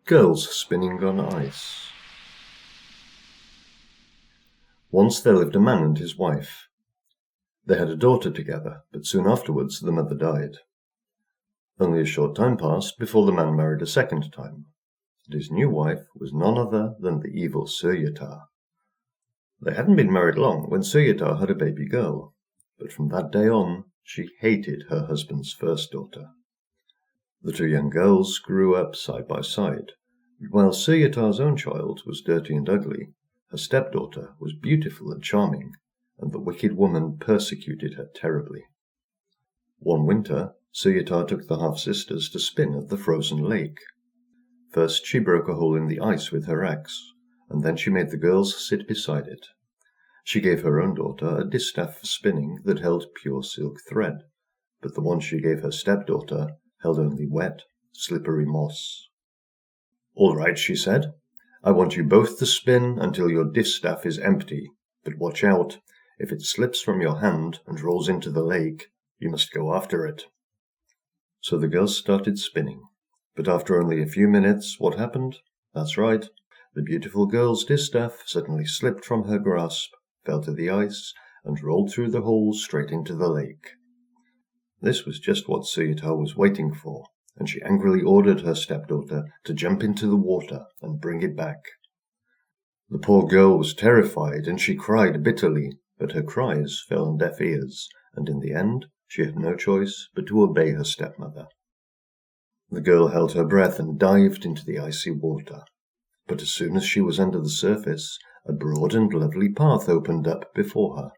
Girls spinning on ice. Once there lived a man and his wife. They had a daughter together, but soon afterwards the mother died. Only a short time passed before the man married a second time, and his new wife was none other than the evil 𝐆𝐢𝐫𝐤𝐬. They hadn't been married long when 𝐆𝐉𝐬𝐫 had a baby girl, but from that day on she hated her husband's first daughter. The two young girls grew up side by side, but while 𝐆𝐉𝐬𝐫's own child was dirty and ugly, her stepdaughter was beautiful and charming, and the wicked woman persecuted her terribly. One winter, 𝐆𝐉𝐬𝐫 took the half-sisters to spin at the frozen lake. First she broke a hole in the ice with her axe, and then she made the girls sit beside it. She gave her own daughter a distaff for spinning that held pure silk thread, but the one she gave her stepdaughter held only wet, slippery moss. "All right," she said. "I want you both to spin until your distaff is empty, but watch out. If it slips from your hand and rolls into the lake, you must go after it." So the girls started spinning, but after only a few minutes, what happened? That's right. The beautiful girl's distaff suddenly slipped from her grasp, fell to the ice, and rolled through the hole straight into the lake. This was just what 𝐆𝐉𝐬𝐫 was waiting for, and she angrily ordered her stepdaughter to jump into the water and bring it back. The poor girl was terrified, and she cried bitterly, but her cries fell on deaf ears, and in the end she had no choice but to obey her stepmother. The girl held her breath and dived into the icy water. But as soon as she was under the surface, a broad and lovely path opened up before her.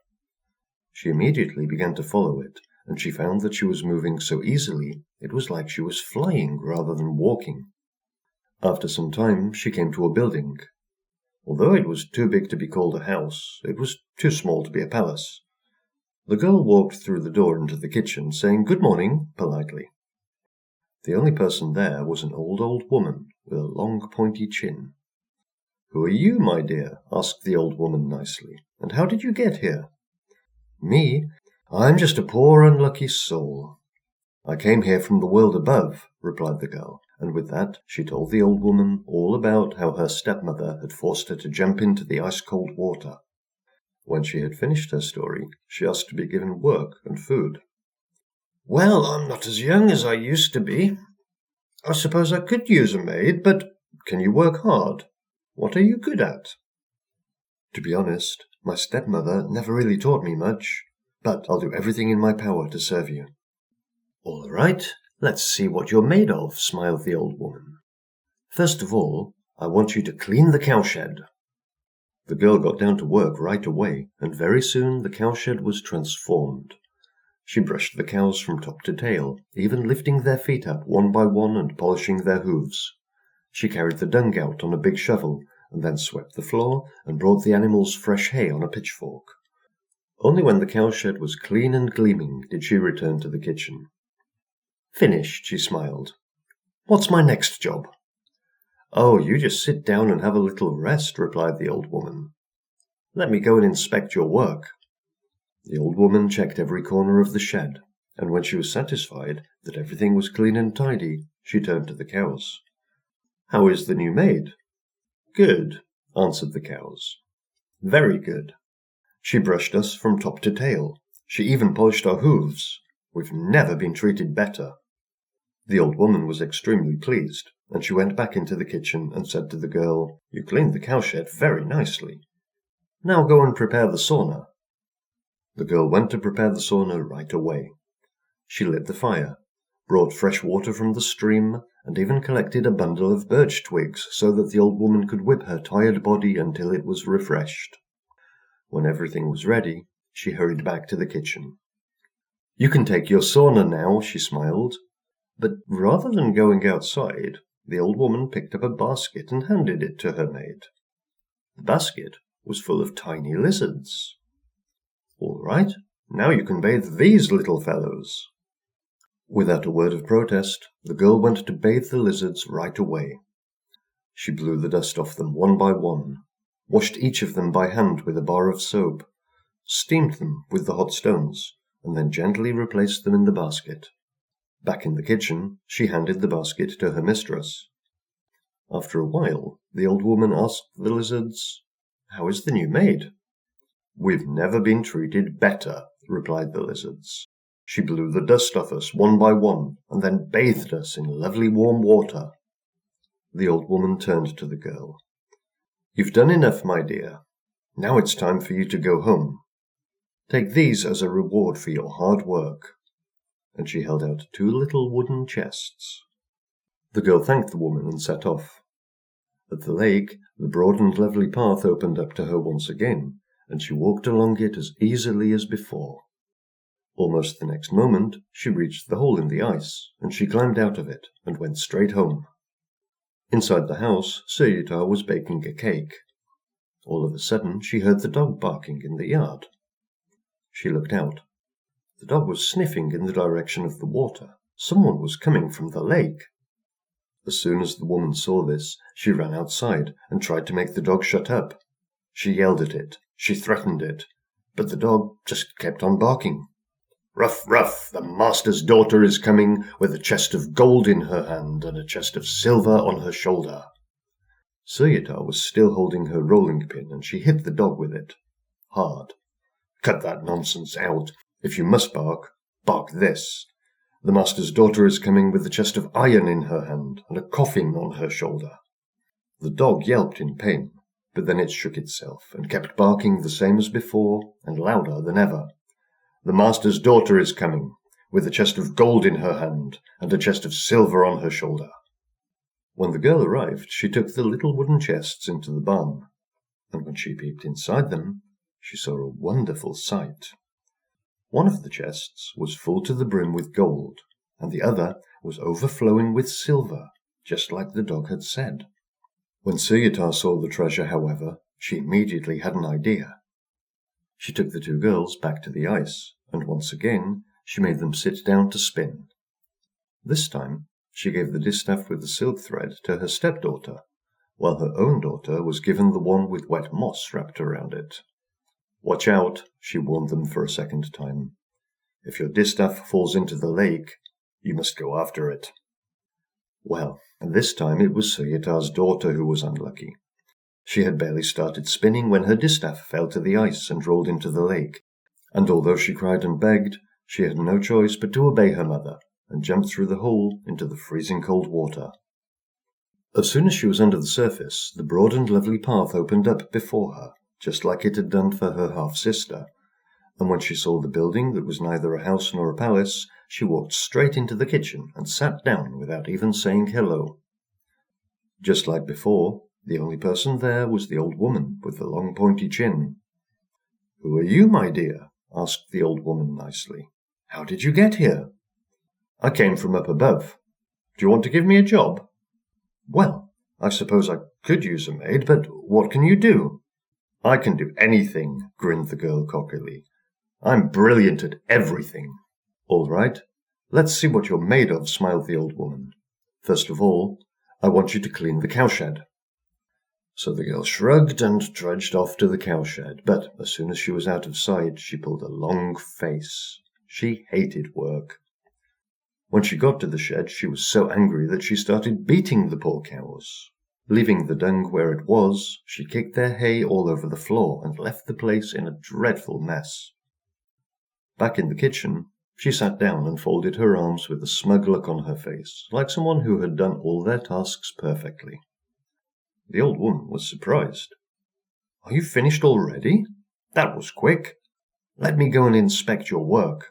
She immediately began to follow it, and she found that she was moving so easily it was like she was flying rather than walking. After some time she came to a building. Although it was too big to be called a house, it was too small to be a palace. The girl walked through the door into the kitchen, saying "Good morning" politely. The only person there was an old woman with a long pointy chin. "Who are you, my dear?" asked the old woman nicely, "and how did you get here?" "Me? I'm just a poor unlucky soul. I came here from the world above," replied the girl, and with that she told the old woman all about how her stepmother had forced her to jump into the ice-cold water. When she had finished her story, she asked to be given work and food. "Well, I'm not as young as I used to be. I suppose I could use a maid, but can you work hard? What are you good at?" "To be honest, my stepmother never really taught me much, but I'll do everything in my power to serve you." "All right, let's see what you're made of," smiled the old woman. "First of all, I want you to clean the cowshed." The girl got down to work right away, and very soon the cowshed was transformed. She brushed the cows from top to tail, even lifting their feet up one by one and polishing their hooves. She carried the dung out on a big shovel, and then swept the floor and brought the animals fresh hay on a pitchfork. Only when the cowshed was clean and gleaming did she return to the kitchen. "Finished," she smiled. "What's my next job?" "Oh, you just sit down and have a little rest," replied the old woman. "Let me go and inspect your work." The old woman checked every corner of the shed, and when she was satisfied that everything was clean and tidy, she turned to the cows. "How is the new maid?" "Good," answered the cows. "Very good. She brushed us from top to tail. She even polished our hooves. We've never been treated better." The old woman was extremely pleased, and she went back into the kitchen and said to the girl, "You cleaned the cowshed very nicely. Now go and prepare the sauna." The girl went to prepare the sauna right away. She lit the fire, brought fresh water from the stream, and even collected a bundle of birch twigs so that the old woman could whip her tired body until it was refreshed. When everything was ready, she hurried back to the kitchen. "You can take your sauna now," she smiled. But rather than going outside, the old woman picked up a basket and handed it to her maid. The basket was full of tiny lizards. "All right, now you can bathe these little fellows." Without a word of protest, the girl went to bathe the lizards right away. She blew the dust off them one by one, washed each of them by hand with a bar of soap, steamed them with the hot stones, and then gently replaced them in the basket. Back in the kitchen, she handed the basket to her mistress. After a while, the old woman asked the lizards, "How is the new maid?" "We've never been treated better," replied the lizards. "She blew the dust off us one by one, and then bathed us in lovely warm water." The old woman turned to the girl. "You've done enough, my dear. Now it's time for you to go home. Take these as a reward for your hard work." And she held out 2 little wooden chests. The girl thanked the woman and set off. At the lake, the broad and lovely path opened up to her once again, and she walked along it as easily as before. Almost the next moment, she reached the hole in the ice, and she climbed out of it and went straight home. Inside the house, 𝐆𝐢𝐫𝐤𝐬 was baking a cake. All of a sudden, she heard the dog barking in the yard. She looked out. The dog was sniffing in the direction of the water. Someone was coming from the lake. As soon as the woman saw this, she ran outside and tried to make the dog shut up. She yelled at it, she threatened it, but the dog just kept on barking. "Ruff, ruff, the master's daughter is coming, with a chest of gold in her hand and a chest of silver on her shoulder." 𝐆𝐢𝐫𝐤𝐬 was still holding her rolling pin, and she hit the dog with it. Hard. "Cut that nonsense out. If you must bark, bark this. The master's daughter is coming with a chest of iron in her hand and a coffin on her shoulder." The dog yelped in pain, but then it shook itself and kept barking the same as before and louder than ever. "The master's daughter is coming, with a chest of gold in her hand and a chest of silver on her shoulder." When the girl arrived, she took the little wooden chests into the barn, and when she peeped inside them, she saw a wonderful sight. One of the chests was full to the brim with gold, and the other was overflowing with silver, just like the dog had said. When 𝐆𝐢𝐫𝐤𝐬 saw the treasure, however, she immediately had an idea. She took the 2 girls back to the ice, and once again she made them sit down to spin. This time she gave the distaff with the silk thread to her stepdaughter, while her own daughter was given the one with wet moss wrapped around it. "Watch out," she warned them for a second time. "If your distaff falls into the lake, you must go after it." Well, this time it was 𝐆𝐢𝐫𝐤𝐬's daughter who was unlucky. She had barely started spinning when her distaff fell to the ice and rolled into the lake, and although she cried and begged, she had no choice but to obey her mother and jump through the hole into the freezing cold water. As soon as she was under the surface, the broad and lovely path opened up before her, just like it had done for her half-sister, and when she saw the building that was neither a house nor a palace, she walked straight into the kitchen and sat down without even saying hello. Just like before, the only person there was the old woman with the long pointy chin. "Who are you, my dear?" asked the old woman nicely. "How did you get here?" "I came from up above. Do you want to give me a job?" "Well, I suppose I could use a maid, but what can you do?" "I can do anything," grinned the girl cockily. "I'm brilliant at everything." "All right, let's see what you're made of," smiled the old woman. "First of all, I want you to clean the cowshed." So the girl shrugged and trudged off to the cowshed, but as soon as she was out of sight, she pulled a long face. She hated work. When she got to the shed, she was so angry that she started beating the poor cows. Leaving the dung where it was, she kicked their hay all over the floor and left the place in a dreadful mess. Back in the kitchen, she sat down and folded her arms with a smug look on her face, like someone who had done all their tasks perfectly. The old woman was surprised. "Are you finished already? That was quick. Let me go and inspect your work."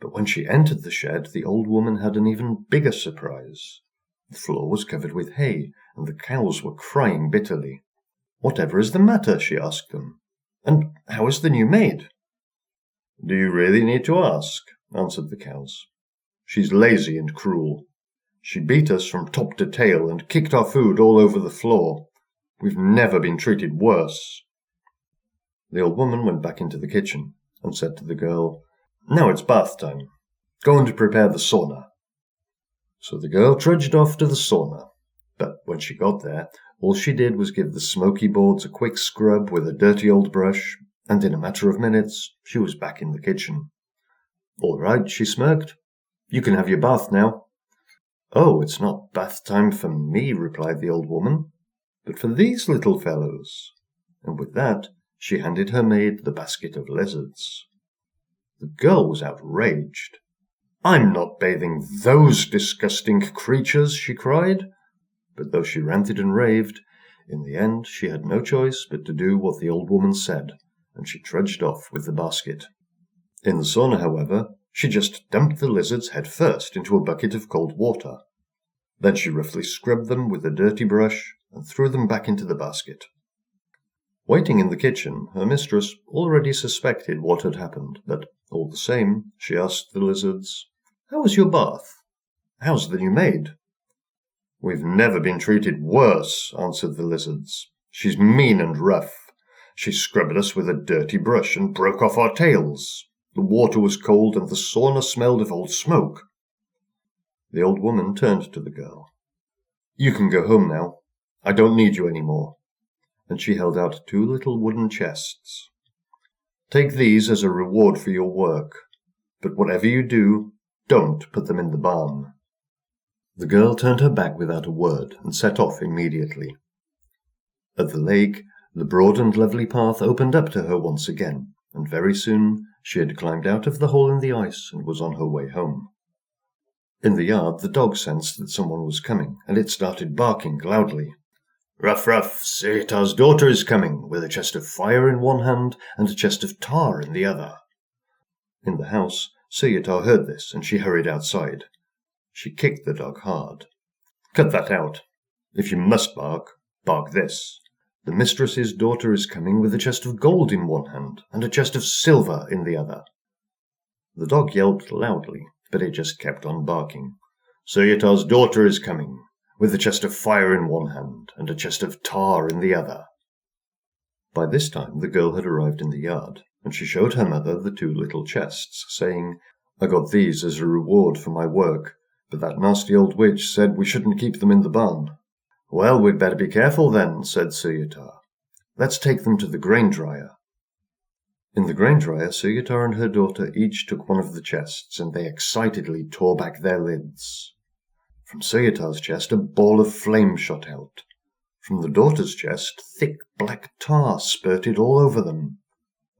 But when she entered the shed, the old woman had an even bigger surprise. The floor was covered with hay, and the cows were crying bitterly. "Whatever is the matter?" she asked them. "And how is the new maid?" "Do you really need to ask?" answered the cows. "She's lazy and cruel. She beat us from top to tail and kicked our food all over the floor. We've never been treated worse." The old woman went back into the kitchen and said to the girl, "Now it's bath time. Go and prepare the sauna." So the girl trudged off to the sauna, but when she got there, all she did was give the smoky boards a quick scrub with a dirty old brush, and in a matter of minutes she was back in the kitchen. "All right," she smirked. "You can have your bath now." "Oh, it's not bath time for me," replied the old woman, "but for these little fellows." And with that she handed her maid the basket of lizards. The girl was outraged. "I'm not bathing those disgusting creatures," she cried. But though she ranted and raved, in the end she had no choice but to do what the old woman said, and she trudged off with the basket. In the sauna, however, she just dumped the lizards head first into a bucket of cold water. Then she roughly scrubbed them with a dirty brush and threw them back into the basket. Waiting in the kitchen, her mistress already suspected what had happened, but all the same, she asked the lizards, "How was your bath? How's the new maid?" "We've never been treated worse," answered the lizards. "She's mean and rough. She scrubbed us with a dirty brush and broke off our tails. The water was cold and the sauna smelled of old smoke." The old woman turned to the girl. "You can go home now. I don't need you any more." And she held out 2 little wooden chests. "Take these as a reward for your work, but whatever you do, don't put them in the barn." The girl turned her back without a word and set off immediately. At the lake, the broad and lovely path opened up to her once again, and very soon she had climbed out of the hole in the ice and was on her way home. In the yard, the dog sensed that someone was coming, and it started barking loudly. "Ruff, ruff, 𝐒𝐲𝐬𝐽𝐬 daughter is coming, with a chest of fire in one hand and a chest of tar in the other." In the house, 𝐒𝐲𝐬𝐽 heard this, and she hurried outside. She kicked the dog hard. "Cut that out. If you must bark, bark this. The mistress's daughter is coming with a chest of gold in one hand and a chest of silver in the other." The dog yelped loudly, but it just kept on barking. "𝐒𝐲𝐽𝐬's daughter is coming, with a chest of fire in one hand and a chest of tar in the other." By this time the girl had arrived in the yard, and she showed her mother the 2 little chests, saying, "I got these as a reward for my work, but that nasty old witch said we shouldn't keep them in the barn." "Well, we'd better be careful then," said 𝐒𝐲𝐽𝐬. "Let's take them to the grain dryer." In the grain dryer, 𝐒𝐲𝐽𝐬 and her daughter each took one of the chests, and they excitedly tore back their lids. From 𝐒𝐲𝐽𝐬's chest a ball of flame shot out. From the daughter's chest thick black tar spurted all over them,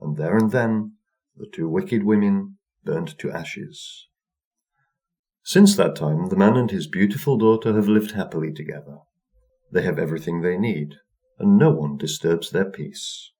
and there and then the 2 wicked women burned to ashes. Since that time the man and his beautiful daughter have lived happily together. They have everything they need, and no one disturbs their peace.